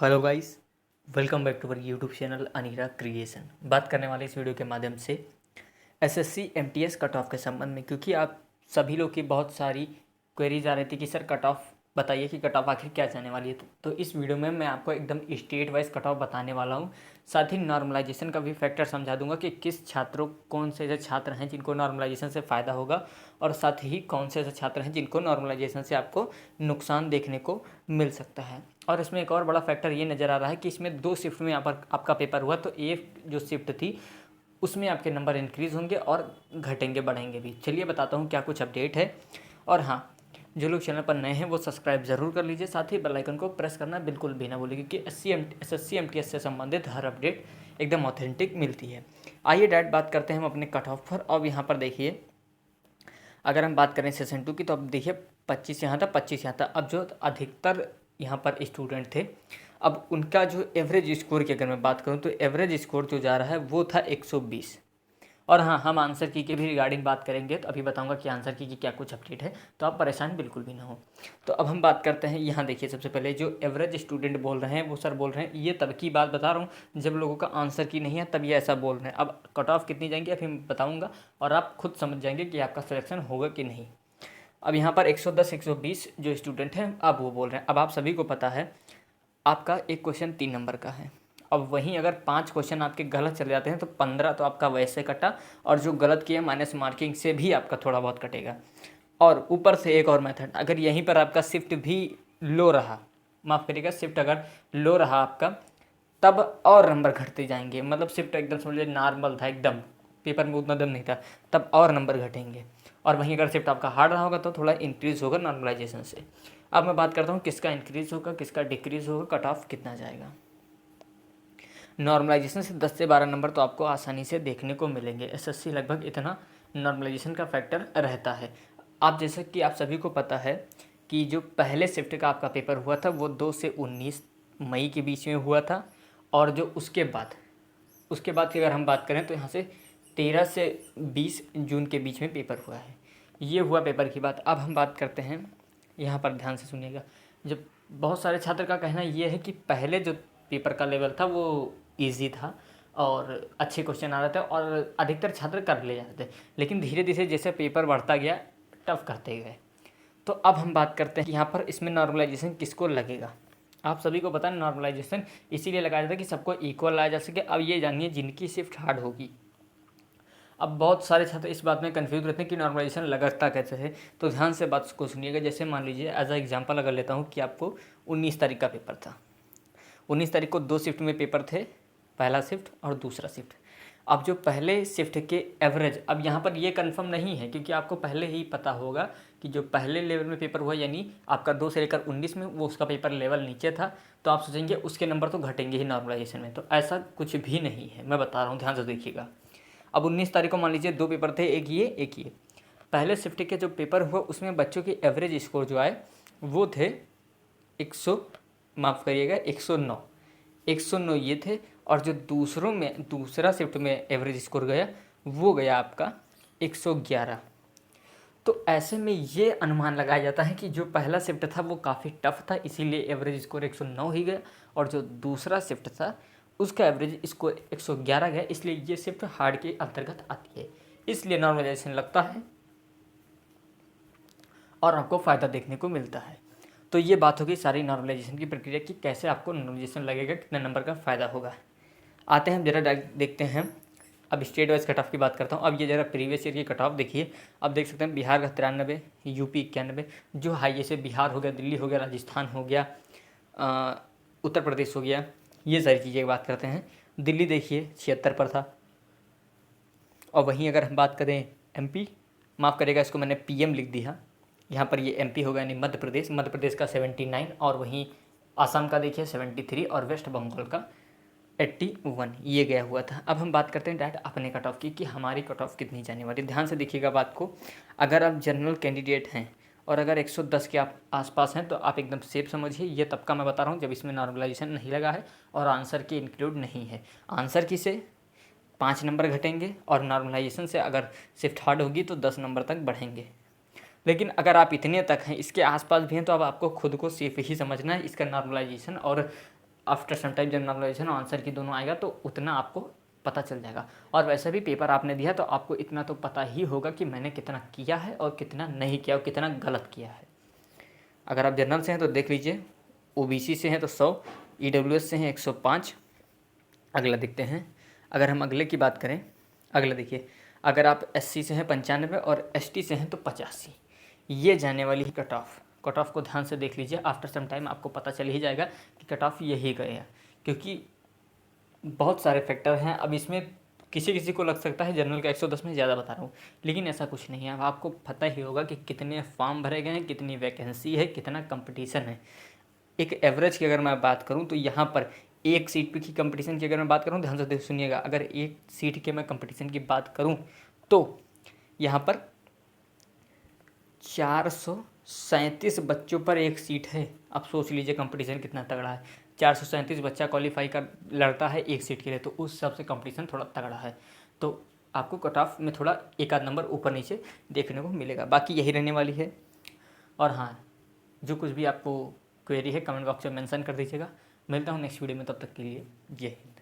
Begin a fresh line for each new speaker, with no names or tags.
Hello guys, welcome back to our YouTube channel Anira creation. बात करने वाले इस वीडियो के माध्यम से एसएससी एमटीएस कट ऑफ के संबंध में, क्योंकि आप सभी लोग की बहुत सारी क्वेरीज आ रही थी कि सर कट ऑफ बताइए कि कट ऑफ आखिर क्या जाने वाली है। तो इस वीडियो में मैं आपको एकदम स्टेट वाइज कट ऑफ बताने वाला हूँ। साथ ही नॉर्मलाइजेशन का भी फैक्टर समझा दूंगा कि किस छात्रों कौन से ऐसे छात्र हैं जिनको नॉर्मलाइजेशन से फ़ायदा होगा और साथ ही कौन से ऐसे छात्र हैं जिनको नॉर्मलाइजेशन से आपको नुकसान देखने को मिल सकता है। और इसमें एक और बड़ा फैक्टर ये नज़र आ रहा है कि इसमें 2 शिफ्ट में यहाँ पर आपका पेपर हुआ, तो एक जो शिफ्ट थी उसमें आपके नंबर इंक्रीज़ होंगे और घटेंगे बढ़ेंगे भी। चलिए बताता हूँ क्या कुछ अपडेट है। और हाँ, जो लोग चैनल पर नए हैं वो सब्सक्राइब ज़रूर कर लीजिए, साथ ही बेल आइकन को प्रेस करना बिल्कुल भी ना भूलिए, क्योंकि एसएससी एमटीएस से संबंधित हर अपडेट एकदम ऑथेंटिक मिलती है। आइए डायरेक्ट बात करते हैं हम अपने कट ऑफ पर। अब यहाँ पर देखिए, अगर हम बात करें सेशन 2 की, तो अब देखिए 25 यहाँ था, 25 यहाँ था। अब जो अधिकतर यहाँ पर स्टूडेंट थे, अब उनका जो एवरेज स्कोर की अगर मैं बात करूँ तो एवरेज स्कोर जो जा रहा है वो था 120। और हाँ, हम आंसर की के भी रिगार्डिंग बात करेंगे, तो अभी बताऊंगा कि आंसर की क्या कुछ अपडेट है, तो आप परेशान बिल्कुल भी ना हो। तो अब हम बात करते हैं, यहाँ देखिए सबसे पहले जो एवरेज स्टूडेंट बोल रहे हैं वो सर बोल रहे हैं, ये तब की बात बता रहा हूँ जब लोगों का आंसर की नहीं है, तब ये ऐसा बोल रहे हैं। अब कट ऑफ कितनी जाएंगी अभी मैं बताऊँगा और आप खुद समझ जाएंगे कि आपका सिलेक्शन होगा कि नहीं। अब यहाँ पर 110 120 जो स्टूडेंट हैं अब वो बोल रहे हैं। अब आप सभी को पता है आपका एक क्वेश्चन 3 नंबर का है। अब वहीं अगर 5 क्वेश्चन आपके गलत चले जाते हैं तो 15 तो आपका वैसे कटा, और जो गलत किया माइनस मार्किंग से भी आपका थोड़ा बहुत कटेगा। और ऊपर से एक और मेथड, अगर यहीं पर आपका शिफ्ट भी लो रहा, माफ़ करिएगा, शिफ्ट अगर लो रहा आपका, तब और नंबर घटते जाएंगे। मतलब शिफ्ट एकदम समझ लीजिए नॉर्मल था, एकदम पेपर में उतना दम नहीं था, तब और नंबर घटेंगे। और वहीं अगर शिफ्ट आपका हार्ड रहा होगा तो थोड़ा इंक्रीज़ होगा नॉर्मलाइजेशन से। अब मैं बात करता हूँ किसका इंक्रीज़ होगा किसका डिक्रीज़ होगा, कट ऑफ कितना जाएगा। नॉर्मलाइजेशन से 10 से 12 नंबर तो आपको आसानी से देखने को मिलेंगे। एसएससी लगभग इतना नॉर्मलाइजेशन का फैक्टर रहता है। आप जैसे कि आप सभी को पता है कि जो पहले शिफ्ट का आपका पेपर हुआ था वो 2 से 19 मई के बीच में हुआ था, और जो उसके बाद की अगर हम बात करें तो यहाँ से 13 से 20 जून के बीच में पेपर हुआ है। ये हुआ पेपर की बात। अब हम बात करते हैं, यहाँ पर ध्यान से सुनिएगा। जब बहुत सारे छात्र का कहना ये है कि पहले जो पेपर का लेवल था वो इजी था और अच्छे क्वेश्चन आ रहे थे और अधिकतर छात्र कर ले जाते थे, लेकिन धीरे धीरे जैसे पेपर बढ़ता गया टफ करते गए। तो अब हम बात करते हैं कि यहाँ पर इसमें नॉर्मलाइजेशन किसको लगेगा। आप सभी को पता है नॉर्मलाइजेशन इसीलिए लगाया जाता है कि सबको इक्वल लाया जा सके। अब ये जानिए जिनकी शिफ्ट हार्ड होगी। अब बहुत सारे छात्र इस बात में कंफ्यूज रहते हैं कि नॉर्मलाइजेशन लगता कैसे है, तो ध्यान से बात को सुनिएगा। जैसे मान लीजिए एज अ एग्जांपल अगर लेता हूँ कि आपको 19 तारीख का पेपर था, 19 तारीख को 2 शिफ्ट में पेपर थे, पहला शिफ्ट और दूसरा शिफ्ट। अब जो पहले शिफ्ट के एवरेज, अब यहाँ पर ये कंफर्म नहीं है क्योंकि आपको पहले ही पता होगा कि जो पहले लेवल में पेपर हुआ यानी आपका 2 से लेकर 19 में वो उसका पेपर लेवल नीचे था, तो आप सोचेंगे उसके नंबर तो घटेंगे ही नॉर्मलाइजेशन में, तो ऐसा कुछ भी नहीं है। मैं बता रहा हूँ, ध्यान से देखिएगा। अब 19 तारीख को मान लीजिए 2 पेपर थे, एक ये एक ये। पहले शिफ्ट के जो पेपर हुआ उसमें बच्चों के एवरेज स्कोर जो आए वो थे 100, माफ़ करिएगा 109, 109 ये थे। और जो दूसरा शिफ्ट में एवरेज स्कोर गया वो गया आपका 111। तो ऐसे में ये अनुमान लगाया जाता है कि जो पहला शिफ्ट था वो काफ़ी टफ था, इसीलिए एवरेज स्कोर 109 ही गया, और जो दूसरा शिफ्ट था उसका एवरेज स्कोर 111 गया, इसलिए ये शिफ्ट हार्ड के अंतर्गत आती है, इसलिए नॉर्मलाइजेशन लगता है और आपको फ़ायदा देखने को मिलता है। तो ये बात होगी सारी नॉर्मलाइजेशन की प्रक्रिया की, कैसे आपको नॉर्मलाइजेशन लगेगा, कितने नंबर का फ़ायदा होगा। आते हैं जरा देखते हैं। अब स्टेट वाइज कट ऑफ की बात करता हूँ। अब ये जरा प्रीवियस ईयर की कट ऑफ देखिए। अब देख सकते हैं बिहार का 93, यूपी 91, जो हाईएस्ट है बिहार हो गया, दिल्ली हो गया, राजस्थान हो गया, उत्तर प्रदेश हो गया, ये सारी चीज़ें बात करते हैं। दिल्ली देखिए 76 पर था। और वहीं अगर हम बात करें एमपी, माफ़ करेगा इसको मैंने पीएम लिख दिया, यहाँ पर ये एमपी होगा यानी मध्य प्रदेश का 79, और वहीं आसाम का देखिए 73, और वेस्ट बंगाल का 81 ये गया हुआ था। अब हम बात करते हैं डायरेक्ट अपने कट ऑफ की कि हमारी कट ऑफ कितनी जाने वाली। ध्यान से देखिएगा बात को। अगर आप जनरल कैंडिडेट हैं और अगर 110 के आप आसपास हैं तो आप एकदम सेफ समझिए, ये तब का मैं बता रहा हूँ जब इसमें नॉर्मलाइजेशन नहीं लगा है और आंसर की इंक्लूड नहीं है। आंसर की से 5 नंबर घटेंगे और नॉर्मलाइजेशन से अगर शिफ्ट हार्ड होगी तो 10 नंबर तक बढ़ेंगे। लेकिन अगर आप इतने तक हैं, इसके आसपास भी हैं, तो अब आपको खुद को सेफ ही समझना है। इसका नॉर्मलाइजेशन और आफ्टर सम टाइम जनरलाइजेशन और आंसर की दोनों आएगा तो उतना आपको पता चल जाएगा। और वैसे भी पेपर आपने दिया तो आपको इतना तो पता ही होगा कि मैंने कितना किया है और कितना नहीं किया और कितना गलत किया है। अगर आप जनरल से हैं तो देख लीजिए, ओबीसी से हैं तो 100, ईडब्ल्यूएस से हैं 105। अगला देखते हैं, अगर हम अगले की बात करें, अगला देखिए, अगर आप एससी से हैं 95 और एसटी से हैं तो 85। ये जाने वाली कट ऑफ को ध्यान से देख लीजिए। आफ्टर सम टाइम आपको पता चल ही जाएगा कि कट ऑफ यही गए हैं, क्योंकि बहुत सारे फैक्टर हैं। अब इसमें किसी किसी को लग सकता है जनरल का 110 में ज़्यादा बता रहा हूँ, लेकिन ऐसा कुछ नहीं है। अब आपको पता ही होगा कि कितने फॉर्म भरे गए हैं, कितनी वैकेंसी है, कितना कंपटीशन है। एक एवरेज की अगर मैं बात करूं तो यहाँ पर एक सीट पे की कंपटीशन की अगर मैं बात करूं, ध्यान से सुनिएगा, अगर एक सीट के मैं कंपटीशन की बात करूं तो यहाँ पर 437 बच्चों पर एक सीट है। अब सोच लीजिए कंपटीशन कितना तगड़ा है। 437 बच्चा क्वालिफाई कर लड़ता है एक सीट के लिए, तो उस हिसाब से कंपटीशन थोड़ा तगड़ा है। तो आपको कट ऑफ में थोड़ा एक आध नंबर ऊपर नीचे देखने को मिलेगा, बाकी यही रहने वाली है। और हाँ, जो कुछ भी आपको क्वेरी है कमेंट बॉक्स में मेंशन कर दीजिएगा। मिलता हूँ नेक्स्ट वीडियो में, तब तक के लिए जय हिंद।